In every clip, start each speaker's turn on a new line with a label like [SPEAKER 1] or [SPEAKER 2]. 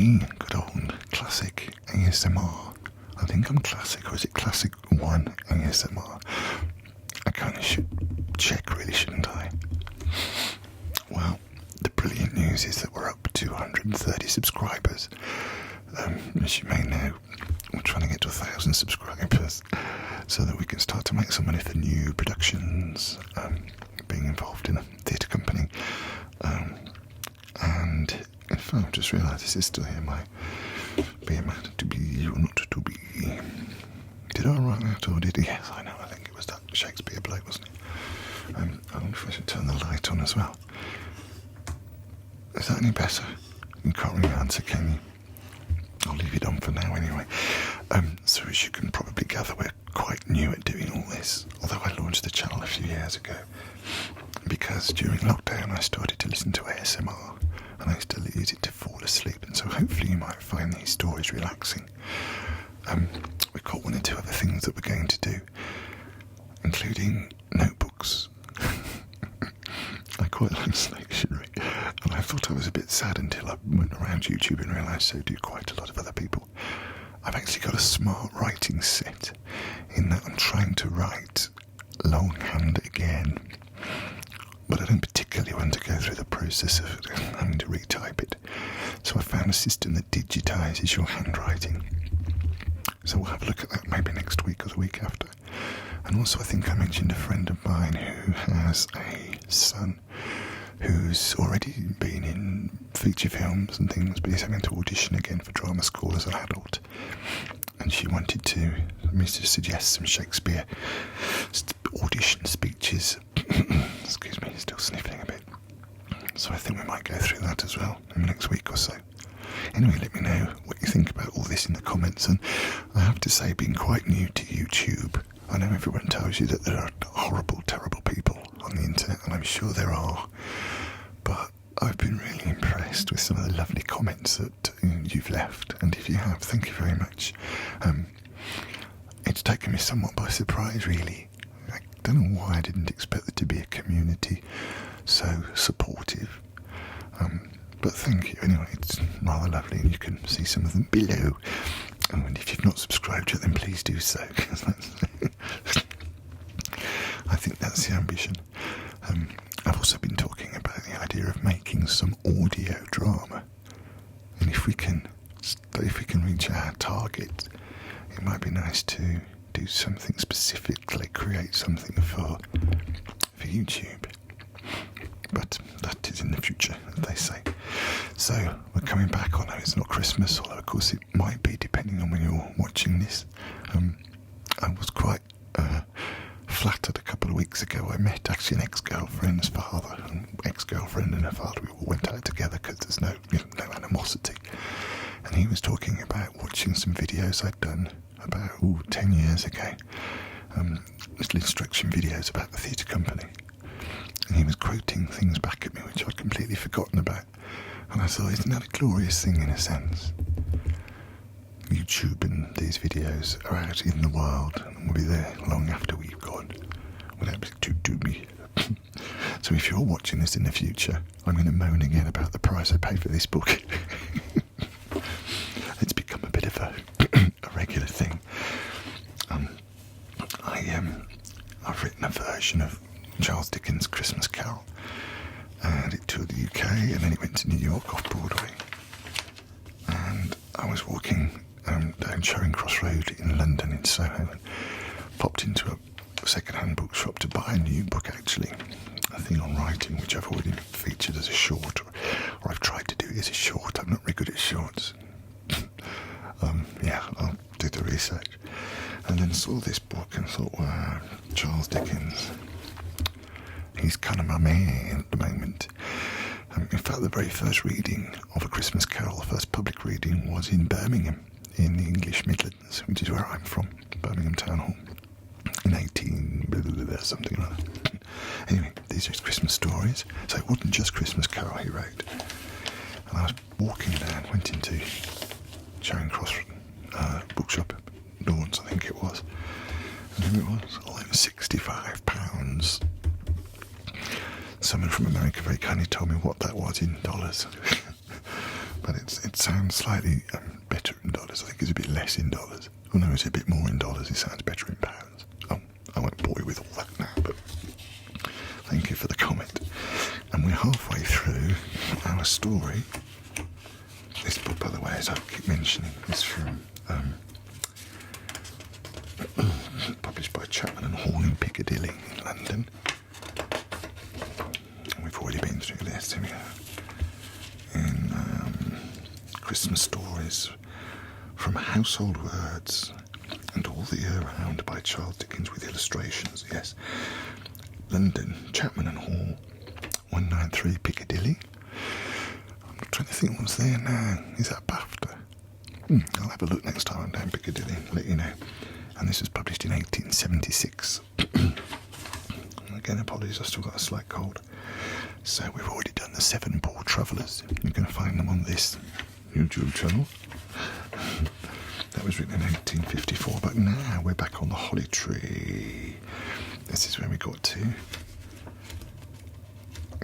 [SPEAKER 1] me, good old classic ASMR. I think I'm classic, or is it classic 1 ASMR? I kind of should check, really, shouldn't I? Well, the brilliant news is that we're up to 130 subscribers. As you may know, we're trying to get to 1,000 subscribers so that we can start to make some money for new productions, being involved in a theatre company. And in fact, I've just realised this is still here, my be a man to be or not to be. Did I write that or did he? Yes, I know, I think it was that Shakespeare bloke, wasn't it? I wonder if I should turn the light on as well. Is that any better? You can't really answer, can you? I'll leave it on for now anyway. So as you can probably gather, we're quite new at doing all this, although I launched the channel a few years ago, because during lockdown I started to listen to ASMR, and I still use it to fall asleep, and so hopefully you might find these stories relaxing. We've got 1 or 2 other things that we're going to do, including notebooks. I quite like stationery, and I thought I was a bit sad until I went around YouTube and realised so do quite a lot of other people. I've actually got a smart writing set, in that I'm trying to write longhand again, but I don't particularly want to go through the process of having to retype it. So I found a system that digitises your handwriting. So we'll have a look at that maybe next week or the week after. And also I think I mentioned a friend of mine who has a son who's already been in feature films and things, but he's having to audition again for drama school as an adult. And she wanted me to suggest some Shakespeare audition speeches. Excuse me, still sniffling a bit. So I think we might go through that as well in the next week or so. Anyway, let me know what you think about all this in the comments. And I have to say, being quite new to YouTube, I know everyone tells you that there are horrible, terrible people on the internet, and I'm sure there are, but I've been really impressed with some of the lovely comments that you've left, and if you have, thank you very much. It's taken me somewhat by surprise, really. I don't know why I didn't expect there to be a community so supportive. But thank you anyway, it's rather lovely, and you can see some of them below. And if you've not subscribed yet, then please do so, because I think that's the ambition. I've also been talking about the idea of making some audio drama, and if we can reach our target, it might be nice to do something specifically, create something for YouTube. But that is in the future, as they say. So we're coming back on. It's not Christmas, although of course it might be, depending on when you're watching this. I was quite flattered a couple of weeks ago. I met actually an ex-girlfriend's father, an ex-girlfriend and her father. We all went out together because there's no animosity. And he was talking about watching some videos I'd done about 10 years ago, little instruction videos about the theatre company. And he was quoting things back at me which I'd completely forgotten about. And I thought, isn't that a glorious thing in a sense? YouTube and these videos are out in the world and will be there long after we've gone, without to me. So if you're watching this in the future, I'm going to moan again about the price I paid for this book. It's become a bit of a regular thing. I've written a version of Charles Dickens' Christmas Carol, and it toured the UK, and then it went to New York off Broadway. And I was walking down Charing Cross Road in London, in Soho, and popped into a second-hand bookshop to buy a new book, actually, a thing on writing, which I've already featured as a short, or I've tried to do it as a short. I'm not very good at shorts. I'll do the research. And then saw this book and thought, wow, Charles Dickens, he's kind of my man at the moment. In fact, the very first reading of A Christmas Carol, the first public reading, was in Birmingham, in the English Midlands, which is where I'm from, Birmingham Town Hall, in 18 something or other. Anyway, these are his Christmas stories. So it wasn't just Christmas Carol he wrote. And I was walking down, went into Charing Cross bookshop, Lawrence, I think it was. And it was like £65. Someone from America very kindly told me what that was in dollars. but it sounds slightly better in dollars. I think it's a bit less in dollars. Oh no, it's a bit more in dollars. It sounds better in pounds. Oh, I won't bore you with all that now, but thank you for the comment. And we're halfway through our story. This book, by the way, as I keep mentioning, is from published by Chapman and Hall in Piccadilly, in London. And we've already been through this. Here we go. In Christmas Stories from Household Words and All the Year Round by Charles Dickens with illustrations. Yes, London, Chapman and Hall, 193 Piccadilly. I'm trying to think what's there now. Is that BAFTA? I'll have a look next time I'm down Piccadilly and let you know. And this was published in 1876. Again, apologies, I've still got a slight cold. So we've already done the 7 Poor Travellers. You're going to find them on this YouTube channel. That was written in 1854, but now we're back on the Holly Tree. This is where we got to.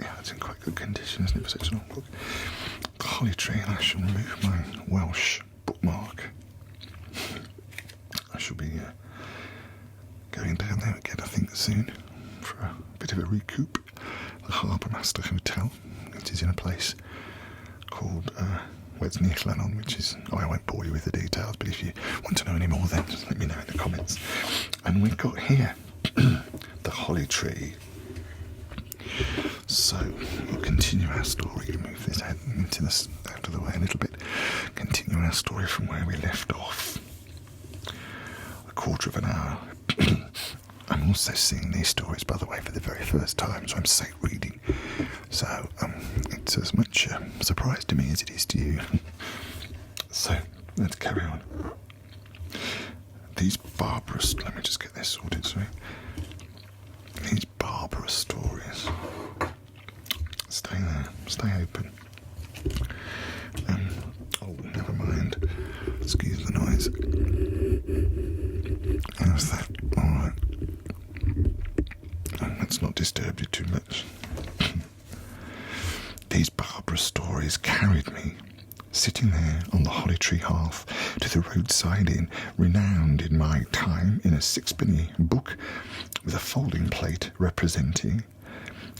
[SPEAKER 1] Yeah, it's in quite good condition, isn't it, for such an old book? The Holly Tree, and I shall remove my Welsh bookmark. I shall be going down there again, I think, soon for a bit of a recoup. The Harbour Master Hotel. It is in a place called, it's near Llannon, which is, I won't bore you with the details, but if you want to know any more, then just let me know in the comments. And we've got here the Holly Tree. So we'll continue our story. Move this out of the way a little bit. Continue our story from where we left off. A quarter of an hour. I'm also seeing these stories, by the way, for the very first time, so I'm sight reading. So it's as much a surprise to me as it is to you. So let's carry on. These barbarous... Let me just get this sorted, sorry. These barbarous stories. Stay there. Stay open. Oh, never mind. Excuse the noise. How's that? Alright. Let's not disturb you too much. These barbarous stories carried me, sitting there on the Holly Tree hearth, to the roadside inn, renowned in my time in a sixpenny book, with a folding plate representing,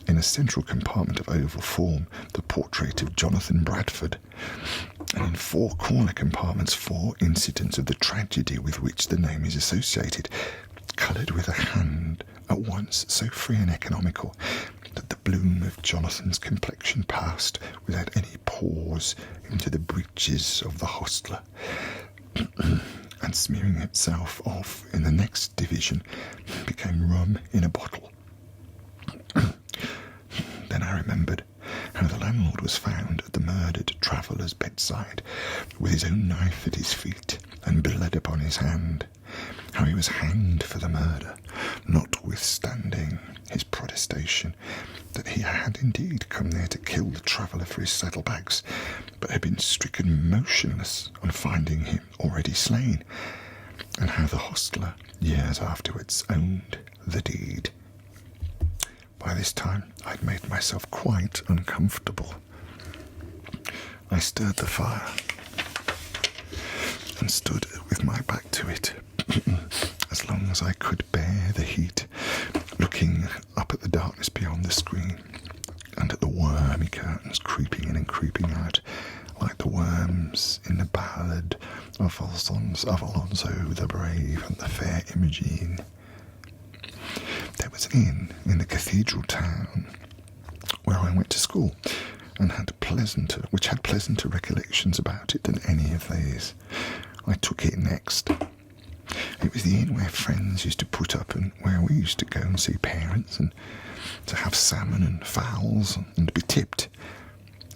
[SPEAKER 1] in a central compartment of oval form, the portrait of Jonathan Bradford, and in 4 corner compartments 4 incidents of the tragedy with which the name is associated, coloured with a hand at once so free and economical that the bloom of Jonathan's complexion passed without any pause into the breeches of the hostler, and smearing itself off in the next division became rum in a bottle. Then I remembered how the landlord was found at the murdered traveller's bedside, with his own knife at his feet and blood upon his hand, how he was hanged for the murder, notwithstanding his protestation that he had indeed come there to kill the traveller for his saddlebags, but had been stricken motionless on finding him already slain, and how the hostler, years afterwards, owned the deed. By this time I'd made myself quite uncomfortable. I stirred the fire and stood with my back to it as long as I could bear the heat, looking up at the darkness beyond the screen and at the wormy curtains creeping in and creeping out like the worms in the ballad of Alonso the Brave and the Fair Imogene. There was an inn in the cathedral town where I went to school, and which had pleasanter recollections about it than any of these. I took it next. It was the inn where friends used to put up and where we used to go and see parents and to have salmon and fowls and be tipped.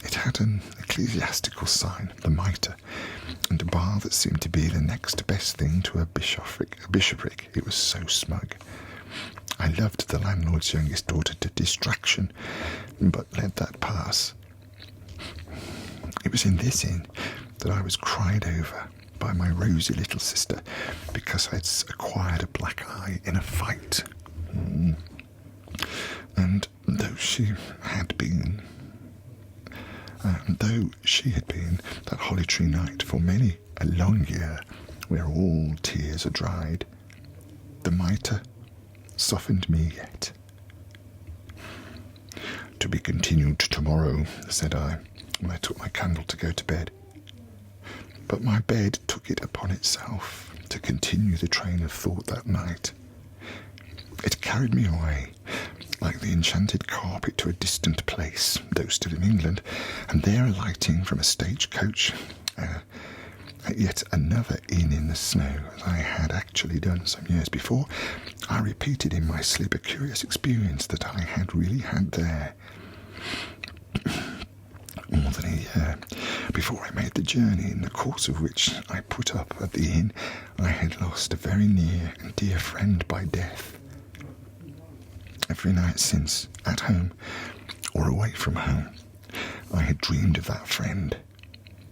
[SPEAKER 1] It had an ecclesiastical sign, the mitre, and a bar that seemed to be the next best thing to a bishopric. It was so smug. I loved the landlord's youngest daughter to distraction, but let that pass. It was in this inn that I was cried over by my rosy little sister because I'd acquired a black eye in a fight. And though she had been that holly tree night for many a long year, where all tears are dried. The mitre softened me yet. To be continued tomorrow, said I, when I took my candle to go to bed. But my bed took it upon itself to continue the train of thought that night. It carried me away, like the enchanted carpet, to a distant place, though still in England, and there alighting from a stagecoach at yet another inn in the snow, as I had actually done some years before, I repeated in my sleep a curious experience that I had really had there. More than a year before I made the journey, in the course of which I put up at the inn, I had lost a very near and dear friend by death. Every night since, at home or away from home, I had dreamed of that friend.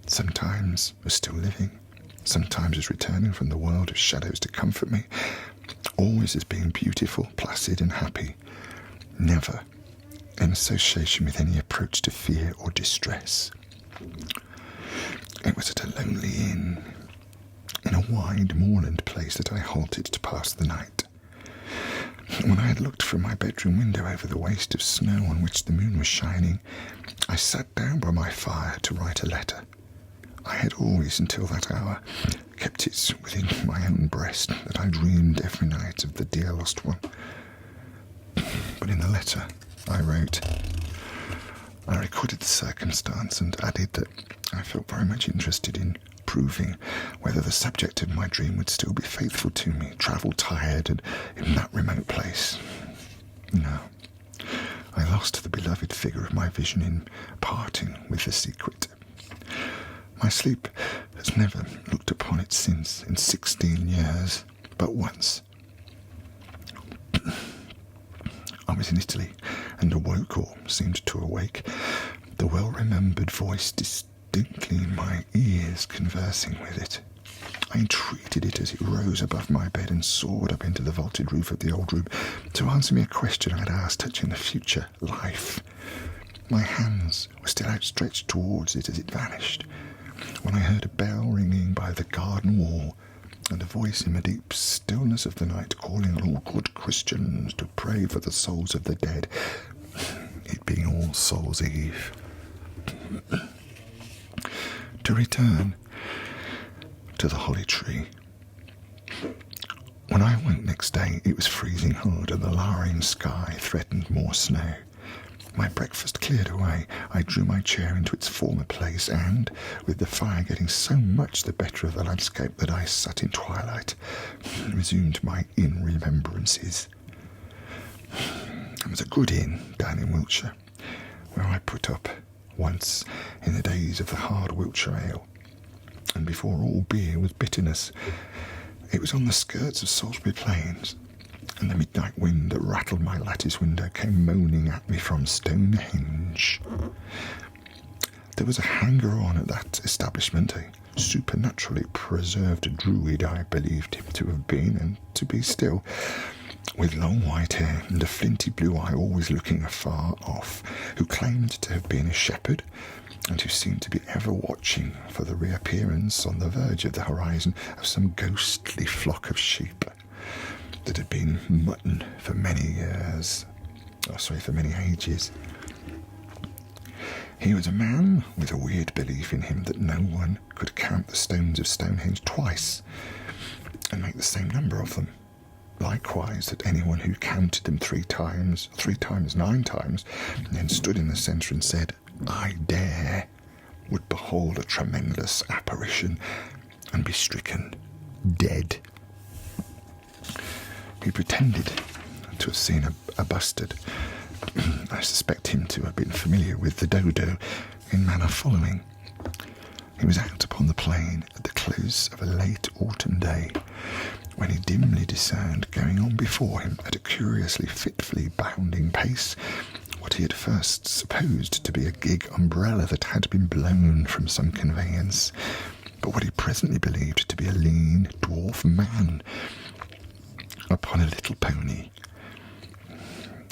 [SPEAKER 1] Sometimes as still living, sometimes as returning from the world of shadows to comfort me, always as being beautiful, placid and happy, never in association with any approach to fear or distress. It was at a lonely inn, in a wide moorland place, that I halted to pass the night. When I had looked from my bedroom window over the waste of snow on which the moon was shining, I sat down by my fire to write a letter. I had always, until that hour, kept it within my own breast, that I dreamed every night of the dear lost one. But in the letter I wrote, I recorded the circumstance and added that I felt very much interested in proving whether the subject of my dream would still be faithful to me, travel-tired and in that remote place. No, I lost the beloved figure of my vision in parting with the secret. My sleep has never looked upon it since, in 16 years, but once. I was in Italy and awoke, or seemed to awake, the well-remembered voice distinctly in my ears, conversing with it. I entreated it as it rose above my bed and soared up into the vaulted roof of the old room to answer me a question I had asked touching the future life. My hands were still outstretched towards it as it vanished, when I heard a bell ringing by the garden wall, and a voice in the deep stillness of the night calling on all good Christians to pray for the souls of the dead, it being All Souls' Eve. To return to the holly tree. When I awoke next day, it was freezing hard, and the lowering sky threatened more snow. My breakfast cleared away, I drew my chair into its former place, and, with the fire getting so much the better of the landscape that I sat in twilight, resumed my inn remembrances. It was a good inn down in Wiltshire, where I put up once in the days of the hard Wiltshire ale, and before all beer was bitterness. It was on the skirts of Salisbury Plains, and the midnight wind that rattled my lattice window came moaning at me from Stonehenge. There was a hanger-on at that establishment, a supernaturally preserved druid I believed him to have been, and to be still, with long white hair and a flinty blue eye always looking afar off, who claimed to have been a shepherd, and who seemed to be ever watching for the reappearance on the verge of the horizon of some ghostly flock of sheep that had been mutton for many ages. He was a man with a weird belief in him that no one could count the stones of Stonehenge twice and make the same number of them. Likewise, that anyone who counted them 3 times, 9 times, and then stood in the centre and said, "I dare," would behold a tremendous apparition and be stricken dead. He pretended to have seen a bustard. I suspect him to have been familiar with the dodo in manner following. He was out upon the plain at the close of a late autumn day, when he dimly discerned going on before him at a curiously fitfully bounding pace what he had first supposed to be a gig umbrella that had been blown from some conveyance, but what he presently believed to be a lean dwarf man upon a little pony.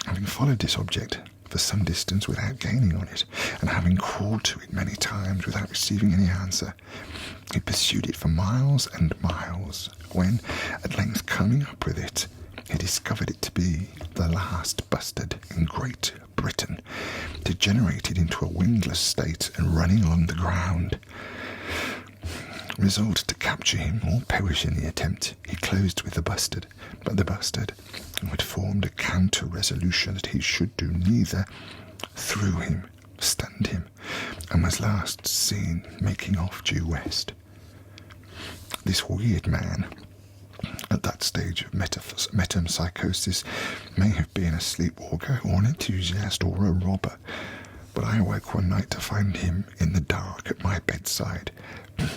[SPEAKER 1] Having followed this object for some distance without gaining on it, and having called to it many times without receiving any answer, he pursued it for miles and miles, when, at length coming up with it, he discovered it to be the last bustard in Great Britain, degenerated into a wingless state and running along the ground. Resolved to capture him or perish in the attempt, he closed with the bustard, but the bustard, who had formed a counter-resolution that he should do neither, threw him, stunned him, and was last seen making off due west. This weird man, at that stage of metempsychosis, may have been a sleepwalker or an enthusiast or a robber, but I awoke one night to find him in the dark at my bedside,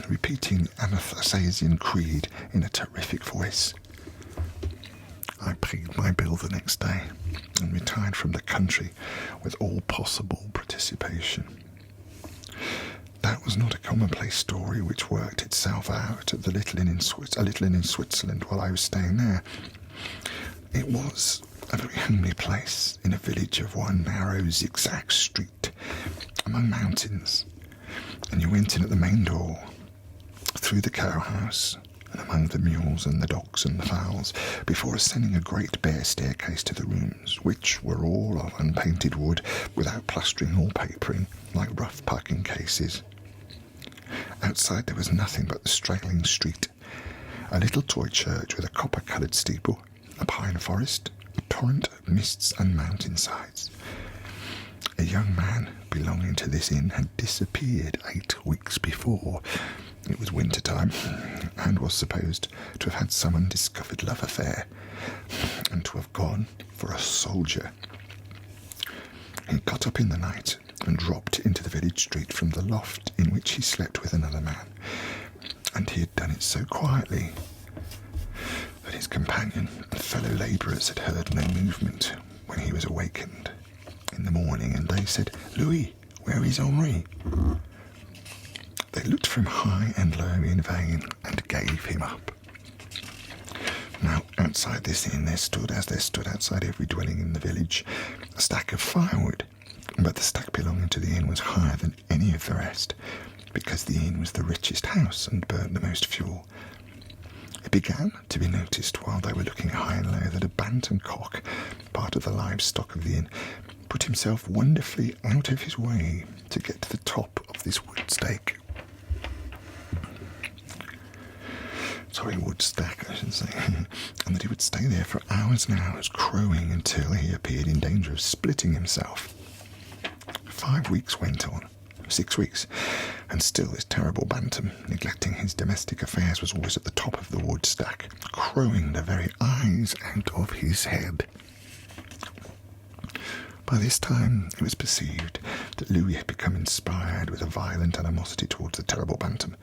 [SPEAKER 1] repeating the Athanasian Creed in a terrific voice. I paid my bill the next day and retired from the country with all possible participation. That was not a commonplace story which worked itself out at a little inn in Switzerland while I was staying there. It was a very homely place in a village of one narrow zigzag street among mountains, and you went in at the main door, through the cowhouse, and among the mules and the dogs and the fowls, before ascending a great bare staircase to the rooms, which were all of unpainted wood, without plastering or papering, like rough packing cases. Outside there was nothing but the straggling street, a little toy church with a copper-coloured steeple, a pine forest, a torrent of mists and mountainsides. A young man belonging to this inn had disappeared 8 weeks before. It was winter time, and was supposed to have had some undiscovered love affair, and to have gone for a soldier. He got up in the night and dropped into the village street from the loft in which he slept with another man, and he had done it so quietly that his companion and fellow labourers had heard no movement when he was awakened in the morning, and they said, "Louis, where is Henri?" They looked for him high and low in vain, and gave him up. Now, outside this inn there stood, as there stood outside every dwelling in the village, a stack of firewood, but the stack belonging to the inn was higher than any of the rest, because the inn was the richest house and burnt the most fuel. It began to be noticed while they were looking high and low that a bantam cock, part of the livestock of the inn, put himself wonderfully out of his way to get to the top of this wood stack. Wood stack, I should say, and that he would stay there for hours and hours, crowing until he appeared in danger of splitting himself. 5 weeks went on, 6 weeks, and still this terrible bantam, neglecting his domestic affairs, was always at the top of the wood stack, crowing the very eyes out of his head. By this time it was perceived that Louis had become inspired with a violent animosity towards the terrible bantam,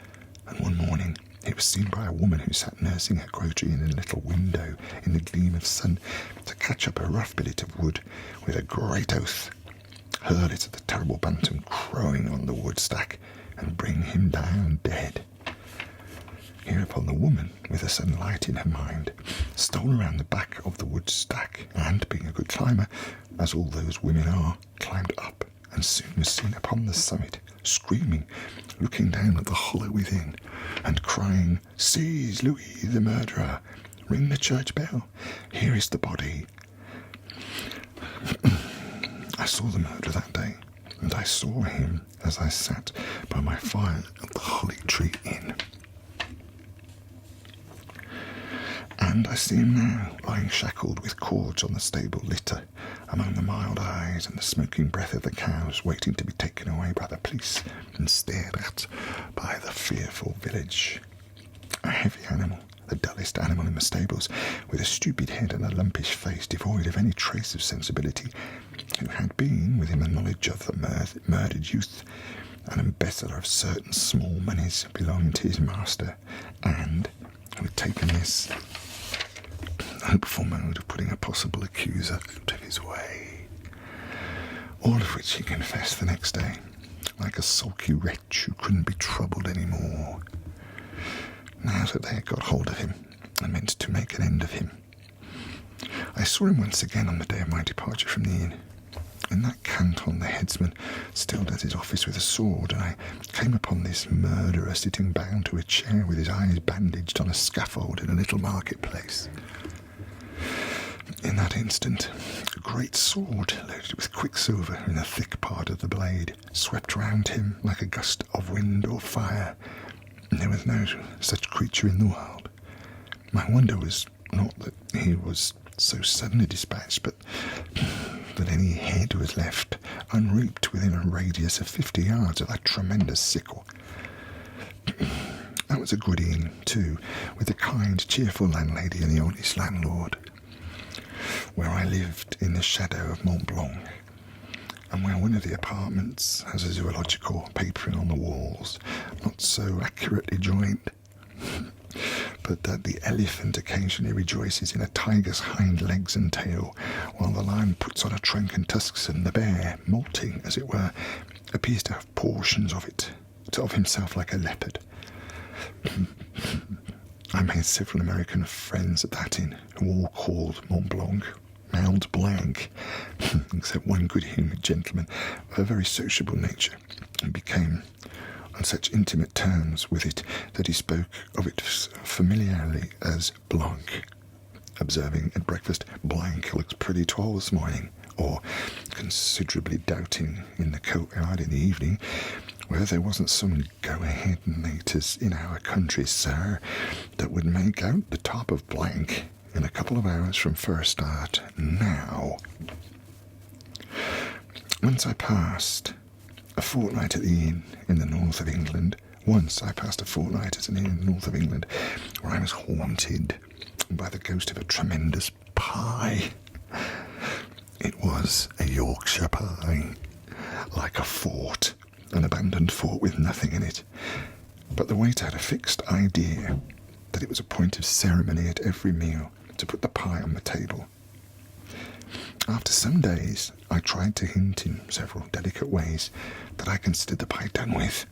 [SPEAKER 1] and one morning he was seen by a woman who sat nursing her grocery in a little window in the gleam of sun to catch up a rough billet of wood with a great oath, hurl it at the terrible bantam crowing on the wood stack, and bring him down dead. Hereupon the woman, with a sudden light in her mind, stole around the back of the wood stack, and, being a good climber, as all those women are, climbed up, and soon was seen upon the summit, screaming, looking down at the hollow within, and crying, "Seize Louis the murderer! Ring the church bell! Here is the body!" I saw the murderer that day, and I saw him as I sat by my fire at the Holly Tree Inn. And I see him now, lying shackled with cords on the stable litter, among the mild eyes and the smoking breath of the cows, waiting to be taken away by the police and stared at by the fearful village. A heavy animal, the dullest animal in the stables, with a stupid head and a lumpish face, devoid of any trace of sensibility, who had been, within the knowledge of the murdered youth, an embezzler of certain small moneys belonging to his master, and who had taken this hopeful mode of putting a possible accuser out of his way. All of which he confessed the next day, like a sulky wretch who couldn't be troubled any more. Now that they had got hold of him, and meant to make an end of him. I saw him once again on the day of my departure from the inn. In that canton, the headsman still does his office with a sword, and I came upon this murderer sitting bound to a chair with his eyes bandaged on a scaffold in a little marketplace. In that instant, a great sword, loaded with quicksilver in a thick part of the blade, swept round him like a gust of wind or fire. There was no such creature in the world. My wonder was not that he was so suddenly dispatched, but that any head was left unreaped within a radius of 50 yards of that tremendous sickle. That was a good inn, too, with a kind, cheerful landlady and the honest landlord, where I lived in the shadow of Mont Blanc, and where one of the apartments has a zoological papering on the walls, not so accurately joined, but that the elephant occasionally rejoices in a tiger's hind legs and tail, while the lion puts on a trunk and tusks, and the bear, molting, as it were, appears to have portions of it, of himself like a leopard. I made several American friends at that inn, who all called Mont Blanc, except one good-humoured gentleman of a very sociable nature, and became on such intimate terms with it that he spoke of it familiarly as Blanc, observing at breakfast, "Blanc looks pretty tall this morning," or considerably doubting in the courtyard in the evening whether there wasn't some go-ahead natives in our country, sir, that would make out the top of Blanc in a couple of hours from first start. Now, once I passed a fortnight at the inn in the north of England, where I was haunted by the ghost of a tremendous pie. It was a Yorkshire pie, like a fort, an abandoned fort with nothing in it. But the waiter had a fixed idea that it was a point of ceremony at every meal to put the pie on the table. After some days, I tried to hint in several delicate ways that I considered the pie done with,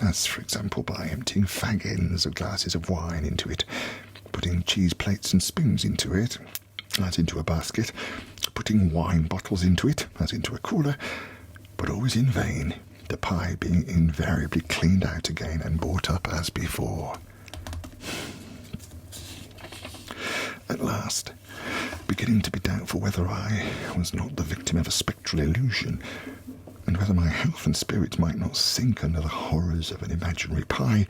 [SPEAKER 1] as, for example, by emptying fag ends of glasses of wine into it, putting cheese plates and spoons into it, as into a basket, putting wine bottles into it, as into a cooler, but always in vain, the pie being invariably cleaned out again and brought up as before. At last, beginning to be doubtful whether I was not the victim of a spectral illusion, and whether my health and spirits might not sink under the horrors of an imaginary pie,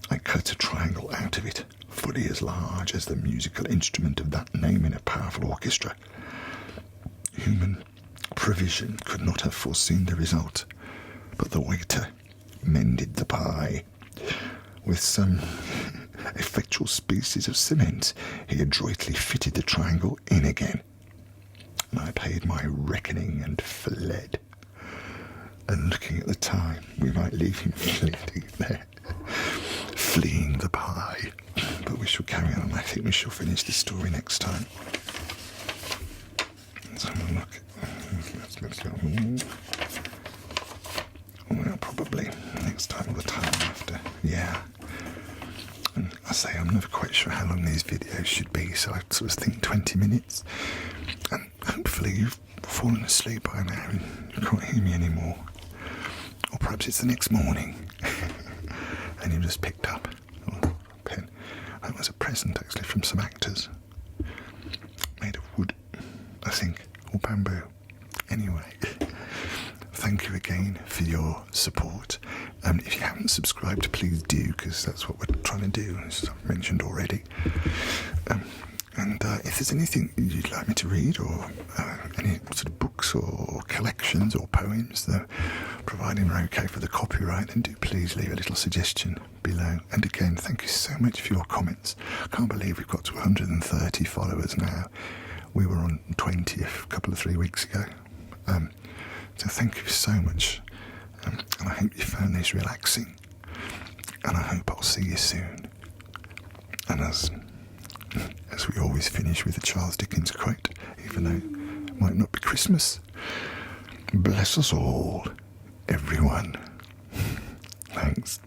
[SPEAKER 1] I cut a triangle out of it, fully as large as the musical instrument of that name in a powerful orchestra. Human provision could not have foreseen the result, but the waiter mended the pie. With some effectual species of cement, he adroitly fitted the triangle in again, and I paid my reckoning and fled. And looking at the time, we might leave him fleeing the pie. But we shall carry on. I think we shall finish this story next time. Let's have a look. Let's go. Well, probably next time or the time after. Yeah. And I say I'm never quite sure how long these videos should be, so I sort of think 20 minutes. And hopefully you've fallen asleep by now and you can't hear me anymore. Or perhaps it's the next morning and you just picked up a pen. That was a present actually from some actors. Made of wood, I think, or bamboo. Anyway, thank you again for your support. If you haven't subscribed, please do, because that's what we're trying to do, as I've mentioned already. And if there's anything you'd like me to read, or any sort of books or collections or poems that, providing we're okay for the copyright, then do please leave a little suggestion below. And again, thank you so much for your comments. I can't believe we've got to 130 followers now. We were on 20 a couple of 3 weeks ago. So thank you so much. And I hope you found this relaxing. And I hope I'll see you soon. And as we always finish with a Charles Dickens quote, even though it might not be Christmas, bless us all, everyone. Thanks.